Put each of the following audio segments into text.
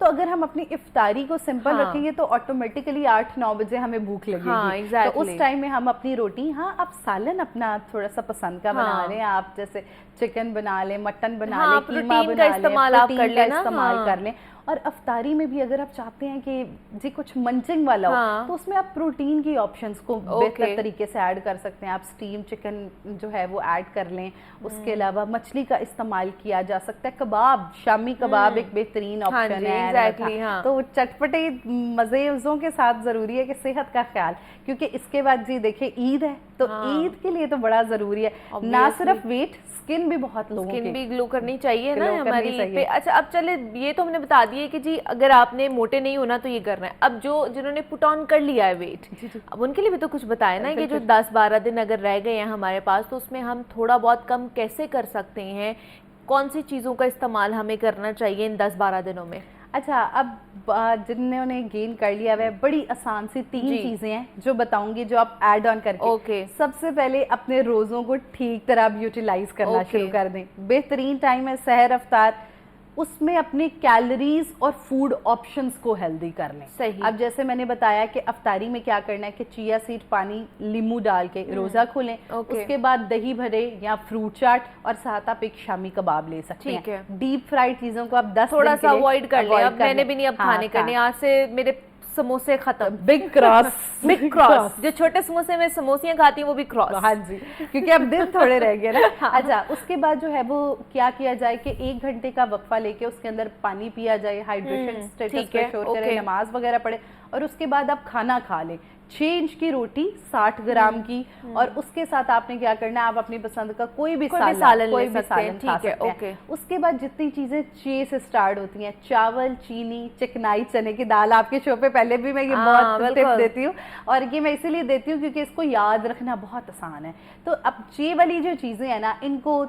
तो अगर हम अपनी इफ्तारी को सिंपल रखेंगे तो ऑटोमेटिकली 8-9 बजे हमें भूख लगेगी। तो उस टाइम में हम अपनी रोटी, आप सालन अपना थोड़ा सा पसंद का बना लें, आप जैसे चिकन बना लें, मटन बना लें, कीमा बना लें, प्रोटीन का इस्तेमाल कर लें। और अफ्तारी में भी अगर आप चाहते हैं कि जी कुछ मंचिंग वाला हो, तो उसमें आप प्रोटीन की ऑप्शंस को बेहतर तरीके से ऐड कर सकते हैं। आप स्टीम चिकन जो है वो ऐड कर लें। उसके अलावा मछली का इस्तेमाल किया जा सकता है। कबाब, शामी कबाब एक बेहतरीन ऑप्शन है। तो चटपटे मज़ों के साथ ज़रूरी है कि सेहत का ख्याल, क्योंकि इसके बाद जी देखिए ईद है, तो ईद के लिए तो बड़ा ज़रूरी है। ना सिर्फ वेट, स्किन भी बहुत लोगों की भी ग्लो करनी चाहिए ना हमारी पे। अच्छा, अब चले, ये तो हमने बता दिया कि जी अगर आपने मोटे नहीं होना तो ये करना है। अब जिन्होंने पुट ऑन कर लिया है वेट, अब उनके लिए भी तो कुछ बताया ना कि जो 10-12 दिन अगर रह गए हैं हमारे पास, तो उसमें हम थोड़ा बहुत कम कैसे कर सकते हैं, कौन सी चीज़ों का इस्तेमाल हमें करना चाहिए इन 10-12 दिनों में। अच्छा, अब जिन्होंने गेन कर लिया है, बड़ी आसान सी 3 चीजें हैं जो बताऊंगी, जो आप ऐड ऑन करके सबसे पहले अपने रोजों को ठीक तरह यूटिलाइज करना शुरू कर दें। बेहतरीन टाइम है सहर अफ्तार, उसमें अपनी कैलोरीज और फूड ऑप्शंस को हेल्दी कर लें। सही। अब जैसे मैंने बताया कि अफ्तारी में क्या करना है कि चिया सीड, पानी, लींबू डाल के रोजा खोलें। उसके बाद दही भरे या फ्रूट चाट, और साथ आप एक शामी कबाब ले सकते हैं। डीप फ्राइड चीजों को आप 10 थोड़ा सा अवॉइड कर लें। अब मैंने भी नहीं अब खाने करने, आज से मेरे समोसे खत्म। Big cross, big cross. जो छोटे समोसे में समोसियां खाती हैं वो भी क्रॉस। हाँ जी, क्योंकि अब दिन थोड़े रह गए ना। अच्छा, उसके बाद जो है वो क्या किया जाए कि 1 घंटे का वक्फा लेके उसके अंदर पानी पिया जाए, हाइड्रेशन स्टेटस पे श्योर करें, नमाज वगैरह पढ़े, और उसके बाद आप खाना खा लें। 6 इंच की रोटी 60 ग्राम की, और उसके साथ आपने क्या करना है, आप अपनी पसंद का कोई भी सालन खा सकते हैं। उसके बाद जितनी चीजें चे से स्टार्ट होती हैं, चावल, चीनी, चिकनाई चने की दाल, आपके शो पे पहले भी मैं ये बहुत टिप देती हूँ, और ये मैं इसीलिए देती हूँ क्योंकि इसको याद रखना बहुत आसान है। तो अब चे वाली जो चीजें है ना, इनको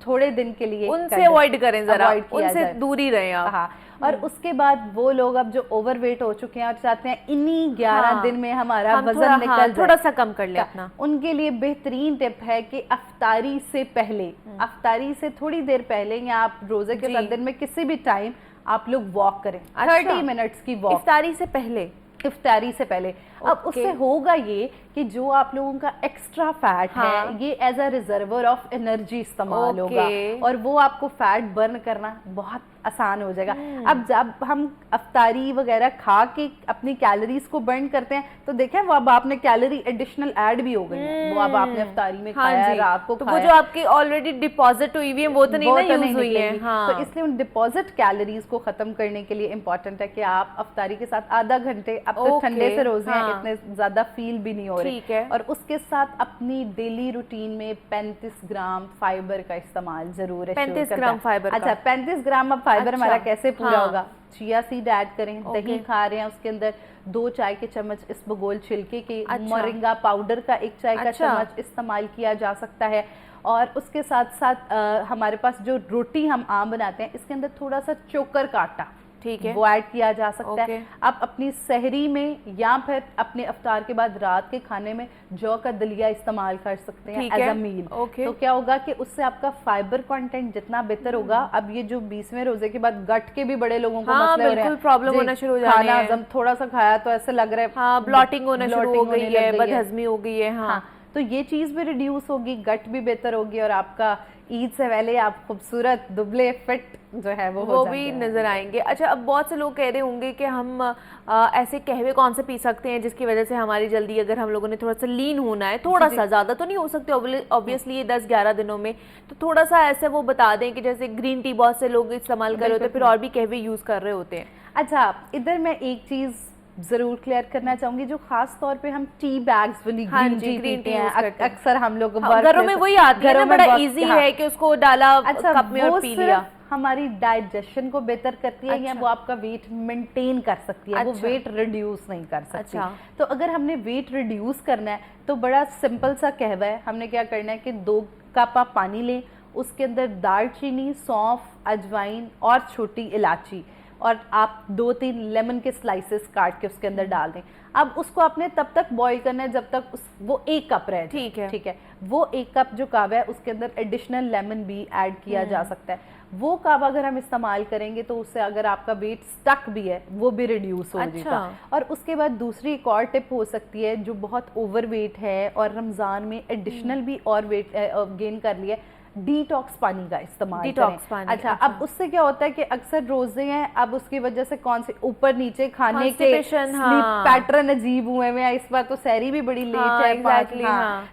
थोड़े दिन के लिए उनसे अवॉइड करें, जरा उनसे दूर ही रहें आप। हाँ, और उसके बाद वो लोग अब जो ओवरवेट हो चुके हैं और चाहते हैं इन्हीं 11 दिन में हमारा वजन निकल जाए, थोड़ा सा कम कर ले अपना, उनके लिए बेहतरीन टिप है कि अफ्तारी से पहले, अफ्तारी से थोड़ी देर पहले, या आप रोजे के साथ दिन में किसी भी टाइम आप लोग वॉक करें। 30 मिनट्स की वॉक इफ्तारी से पहले, इफ्तारी से पहले। अब उससे होगा ये कि जो आप लोगों का एक्स्ट्रा फैट है, ये as a reservoir of energy इस्तेमाल होगा, और वो आपको फैट बर्न करना बहुत आसान हो जाएगा। अब जब हम अफ्तारी वगैरह खा के अपनी कैलोरीज को बर्न करते हैं, तो देखें वो अब आपने कैलोरी एडिशनल ऐड भी हो गई है, वो अब आपने अफ्तारी में खाया है, रात को खाया, वो जो आपकी ऑलरेडी डिपॉजिट हुई हुई है वो तो नहीं यूज हुई है। तो इसलिए उन डिपॉजिट कैलोरीज को खत्म करने के लिए इंपॉर्टेंट है कि आप अफ्तारी के साथ आधा घंटे, अब तो ठंडे से रोजे हैं, इतने ज्यादा फील भी नहीं हो रहे, और उसके साथ अपनी डेली रूटीन में 35 ग्राम फाइबर का इस्तेमाल जरूर है। 35 ग्राम फाइबर। अच्छा, 35 ग्राम अब फाइबर हमारा कैसे पूरा होगा? चिया सीड ऐड करें, दही खा रहे हैं, उसके अंदर 2 चाय के चम्मच इसबगोल छिलके के, मोरिंगा पाउडर का 1 चाय का चम्मच इस्तेमाल किया जा सकता है। और उसके साथ साथ हमारे पास जो रोटी हम आम बनाते हैं, इसके अंदर थोड़ा सा चोकर का आटा, ठीक है, वो ऐड किया जा सकता है। आप अपनी सहरी में या फिर अपने अफ्तार के बाद रात के खाने में जौ का दलिया इस्तेमाल कर सकते हैं एज अ मील। तो क्या होगा कि उससे आपका फाइबर कंटेंट जितना बेहतर होगा। अब ये जो 20वें रोजे के बाद गट के भी बड़े लोगों को मसले हो रहे हैं, प्रॉब्लम होना शुरू हो जाती है, खाना थोड़ा सा खाया तो ऐसे लग रहा है ब्लॉटिंग होना शुरू हो गई है, बदहजमी हो गई है। तो ये चीज भी रिड्यूस होगी, गट भी बेहतर होगी, और आपका ईद से पहले आप खूबसूरत दुबले फिट जो है वो भी नजर आएंगे। अच्छा, अब बहुत से लोग कह रहे होंगे कि हम ऐसे कहवे कौन से पी सकते हैं जिसकी वजह से हमारी जल्दी, अगर हम लोगों ने थोड़ा सा लीन होना है, थोड़ा सा, ज्यादा तो नहीं हो सकते ऑब्वियसली ये 10-11 दिनों में, तो थोड़ा सा ऐसे वो बता दें कि जैसे ग्रीन टी बहुत से लोग इस्तेमाल कर रहे होते हैं, फिर और भी कहवे यूज कर रहे होते हैं। अच्छा, इधर मैं एक चीज जरूर क्लियर करना चाहूंगी, जो खास तौर पे हम टी बैग्स वाली ग्रीन टी हैं, अक्सर हम लोग घरों में वही आती है ना, बड़ा इजी है कि उसको डाला कप में और पी लिया। हमारी डाइजेशन को बेहतर करती है, या वो आपका वेट मेंटेन कर सकती है, वो वेट रिड्यूस नहीं कर सकती। तो अगर हमने वेट रिड्यूस करना है तो बड़ा सिंपल सा कहवा है, हमने क्या करना है कि 2 कप आप पानी लें, उसके अंदर दालचीनी, सौंफ, अजवाइन और छोटी इलायची, और आप 2-3 लेमन के स्लाइसेस काट के उसके अंदर डाल दें। अब उसको आपने तब तक बॉईल करना है जब तक वो 1 कप रहे। ठीक है, वो 1 कप जो कावा है उसके अंदर एडिशनल लेमन भी ऐड किया जा सकता है। वो कावा अगर हम इस्तेमाल करेंगे तो उससे अगर आपका वेट स्टक भी है वो भी रिड्यूस हो जाएगा। और उसके बाद दूसरी एक और टिप हो सकती है, जो बहुत ओवर वेट है और रमज़ान में एडिशनल भी और वेट गेन कर लिया, डिटॉक्स पानी का इस्तेमाल करें। अच्छा, अब उससे क्या होता है कि अक्सर रोजे हैं, अब उसकी वजह से कौन से ऊपर नीचे खाने के स्लीप पैटर्न अजीब हुए हैं, इस बार तो सहरी भी बड़ी लेट है एग्जैक्टली,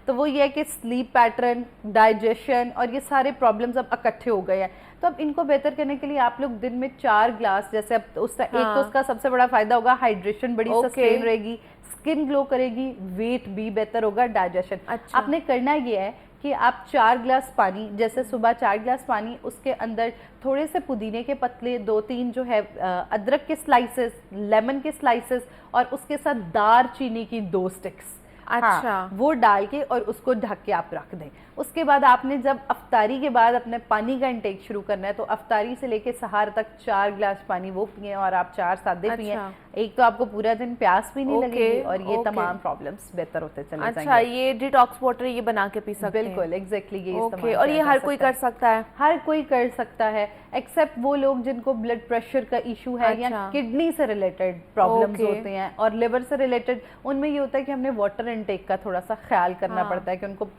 तो वो ये है कि स्लीप पैटर्न, डाइजेशन और ये सारे प्रॉब्लम्स अब इकट्ठे हो गए हैं। तो अब इनको बेहतर करने के लिए आप लोग दिन में 4 ग्लास, जैसे अब एक तो उसका सबसे बड़ा फायदा होगा, हाइड्रेशन बड़ी सस्टेन रहेगी, स्किन ग्लो करेगी, वेट भी बेहतर होगा, डाइजेशन। आपने करना ये है कि आप 4 ग्लास पानी, जैसे सुबह 4 ग्लास पानी, उसके अंदर थोड़े से पुदीने के पत्ते, 2-3 जो है अदरक के स्लाइसेस, लेमन के स्लाइसेस और उसके साथ दार चीनी की 2 स्टिक्स, अच्छा वो डाल के और उसको ढक के आप रख दें। उसके बाद आपने जब अफ्तारी के बाद अपने पानी का इंटेक शुरू करना है, तो अफ्तारी से लेके सहार तक 4 ग्लास पानी वो पिए और आप 4 सादे पिए। एक तो आपको पूरा दिन प्यास भी नहीं लगेगी और ये तमाम प्रॉब्लम्स बेहतर होते चले जाएंगे। अच्छा, ये डिटॉक्स वाटर ये बना के पी सकते हैं? बिल्कुल, एग्जैक्टली ये इस्तेमाल और ये हर कोई कर सकता है? हर कोई कर सकता है, एक्सेप्ट वो लोग जिनको ब्लड प्रेशर का इशू है या किडनी से रिलेटेड प्रॉब्लम्स होते हैं और लिवर से रिलेटेड, उनमें ये होता है कि हमने वाटर इनटेक का थोड़ा सा ख्याल करना पड़ता है कि उनको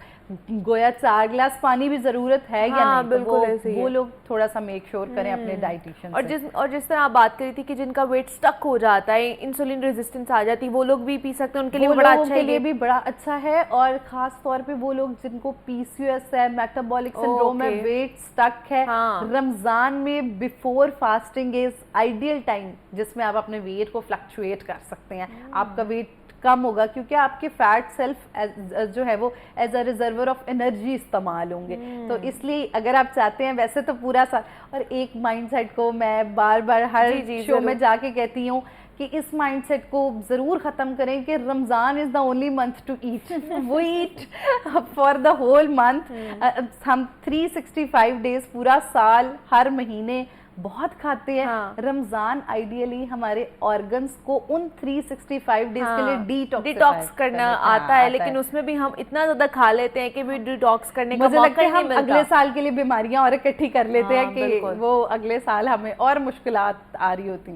गोया 4 ग्लास पानी भी जरूरत है या नहीं, बिल्कुल तो वो लोग थोड़ा सा मेक श्योर करें अपने डाइटिशियन से। और जिस तरह आप बात करी थी कि जिनका वेट स्टक हो जाता है, इंसुलिन रेजिस्टेंस आ जाती है, वो लोग भी पी सकते हैं, उनके लिए बड़ा अच्छा है, लिए भी बड़ा अच्छा है। और खास तौर पे वो लोग जिनको पीसीओएस है, मेटाबॉलिक सिंड्रोम है, वेट स्टक है, रमजान में before fasting is ideal time जिसमें आप अपने वेट को फ्लक्चुएट कर सकते हैं। आपका वेट कम होगा क्योंकि आपके फैट सेल्फ जो है वो as a reservoir of energy इस्तेमाल होंगे। तो इसलिए अगर आप चाहते हैं, वैसे तो पूरा साल, और एक माइंडसेट को मैं बार बार हर शो में जाके कहती हूँ कि इस माइंडसेट को जरूर खत्म करें कि Ramzan is the only month to eat, वो eat for the whole month. हम 365 डेज पूरा साल हर महीने बहुत खाते हैं। रमजान आइडियली हमारे ऑर्गन्स को उन 365 डेज के लिए डिटॉक्स करना आता है, लेकिन उसमें भी हम इतना ज्यादा खा लेते हैं कि भी डिटॉक्स करने का मौका ही नहीं मिलता। अगले साल के लिए बीमारियां और इकट्ठी कर लेते हैं कि वो अगले साल हमें और मुश्किलात आ रही होती हैं।